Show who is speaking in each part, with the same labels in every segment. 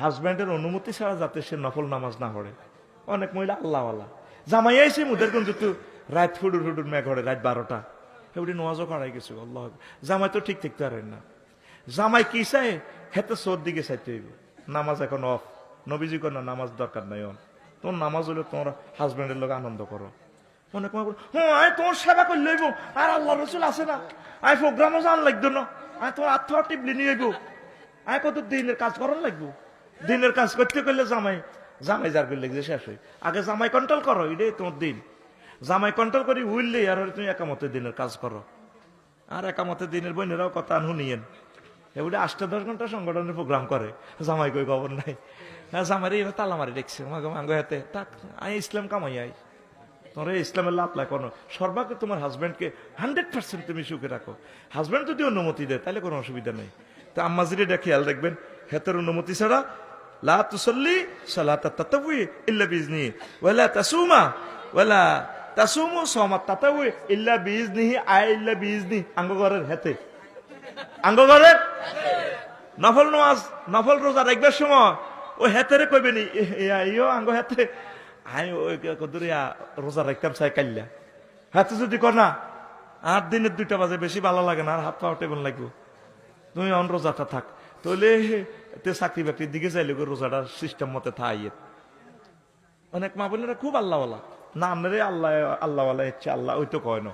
Speaker 1: হাজব্যান্ডের অনুমতি ছাড়া যাতে সে নফল নামাজ না পড়ে। অনেক মহিলা আল্লাহওয়ালা জামাই আইসে মুদের কোন যেহেতু রাত হুডুর হুডুর মেঘ ঘরে রাত 12টা এগুলি নোয়াজও করাই গেছে। আল্লাহ জামাই তো ঠিক থাকতে পারেন না। জামাই কি চাই হেতে সোর দিকে চাইতে হইব। নামাজ এখন অফ। নবীজি কর না নামাজ দরকার নাই অন। তোমার নামাজ হলে তোমার হাজব্যান্ডের লোক আনন্দ করো। অনেক হ্যাঁ তোমার সেবা করলে হইব আর আল্লাহ রসুল আছে না আই প্রোগ্রামও জান লাগতো না আয় তোমার আত্মা টিপলি নিয়ে হইব আয় কত দিনের কাজ করার লাগবো। দিনের কাজ করতে করলে জামাই যার করলে শেষ হয়। আগে জামাই কন্ট্রোল করো এটাই তোমার দিন। জামাই কন্ট্রোল করি উইললে আর তুমি একামতে দিনের কাজ করো। আর একামতে দিনের বোনেরাও কথা শুনিয়েন এগুলি 8-10 ঘন্টা সংগঠনের প্রোগ্রাম করে জামাই কই খবর নাই। জামাই এবার তালা মারি দেখছে মাঙ্গো হাতে তাক আই ইসলাম কামাই আই তোমরা ইসলামের লাভ লাগ করো। সর্বাগ্রে তোমার হাজব্যান্ডকে 100% তুমি সুখে রাখো। হাজব্যান্ড যদি অনুমতি দেয় তাহলে কোনো অসুবিধা নেই। তো আম্মাজির এটা খেয়াল রাখবেন হেতের অনুমতি ছাড়া লা তুসাল্লি সালাতা তাতাউই ইল্লা বিইজনিহি ওয়ালা তাসুমা ওয়ালা তাসুমু সাওমাত তাতাউই ইল্লা বিইজনিহি আই ইল্লা বিইজনি আঙ্গ ঘরের হেতে আঙ্গ ঘরের নফল নামাজ নফল রোজা রাখবার সময় ও হেতেরে কইবেনি ইয়ো আঙ্গ হেতে আই ওই কদুরিয়া রোজা রাখতাম চাই কাল্লা হাতে যদি কর না 8 দিনের 2টা বাজে বেশি ভালো লাগে না আর হাত পা টেবল লাগবো তুমি অন রোজাটা থাক তাহলে চাকরি বাকরির দিকে চাইলে রোজাটা সিস্টেম মতে থাইয়ে। অনেক মা বোনেরা খুব আল্লাহওয়ালা না আপনারে আল্লাহওয়ালা ইচ্ছে আল্লাহ ওই তো কয় না।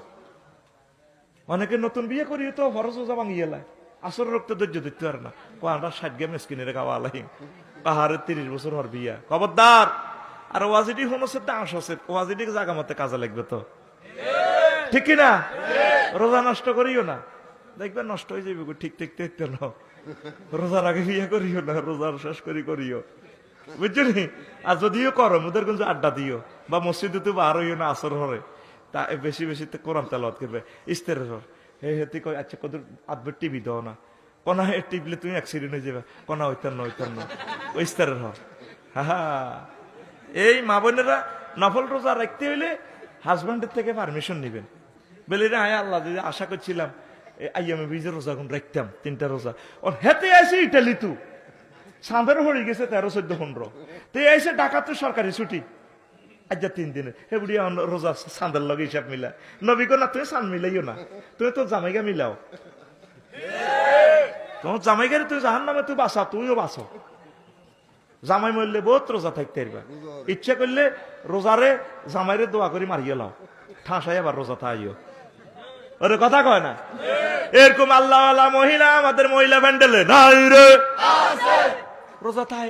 Speaker 1: অনেকে নতুন বিয়ে করি তো ফরজ রোজা ভাঙিয়ে লাই আসর রক্ত ধৈর্য ধরতে পারে না কোয়াটা 60 গেম স্কিনের খাওয়া আলাই পাহাড়ে 30 বছর হর বিয়া খবরদার। আর ওয়াজিটি হনছে দাস আছে ওয়াজিটি জায়গা মতে কাজে লাগবে তো ঠিক কিনা। রোজা নষ্ট করিও না দেখবে নষ্ট হয়ে যাবে ঠিক ঠিক দেখতে না। রোজার আগে বিয়ে করিও না রোজার শেষ করিও বুঝছো নি। আর যদিও করো মুদের কিন্তু আড্ডা দিও বা মসজিদে তো বার হইও না আসর হরে তা বেশি বেশি কোরআন তেলাওয়াত করবে ইস্তেরের হর হেতি কয় আচ্ছা কত আধবে টিভি দাও না কোনা টিপলে তুমি অ্যাক্সিডেন্ট হয়ে যাবে কোনা ওইতার না ওই ইস্তেরের হর। হা এই মা বোনেরা নফল রোজা রাখতে হইলে হাজব্যান্ডের থেকে পারমিশন নিবেন। বলে রে হায় আল্লাহ যদি আশা করছিলাম আইয়ামে বীজের রোজা কোন রাখতাম 3টা রোজা ওর হেতে আছে ইটালি তু সাঁদের হয়ে গেছে 13-14-15 তো এসে ঢাকা তো সরকারি ছুটি আজ 3 দিনের হেবুড়ি রোজা সাঁদের লগে হিসাব মিলা নবী কো না তুমি সান মিলাইও না তুমি তো জামাইগা মিলাও তোমার জামাইগারে তুই জাহান নামে তুই বাঁচাও তুইও বাঁচো। জামাই মরলে বহুত রোজা থাকতে পারবা ইচ্ছা করলে রোজারে জামাইরে দোয়া করে মারিয়ে লাও ঠাঁসাই আবার রোজা থাইও ওরে কথা কয় না। এরকম আল্লাহ মহিলা আমাদের মহিলা প্যান্ডেলে নাই রে রোজা থাই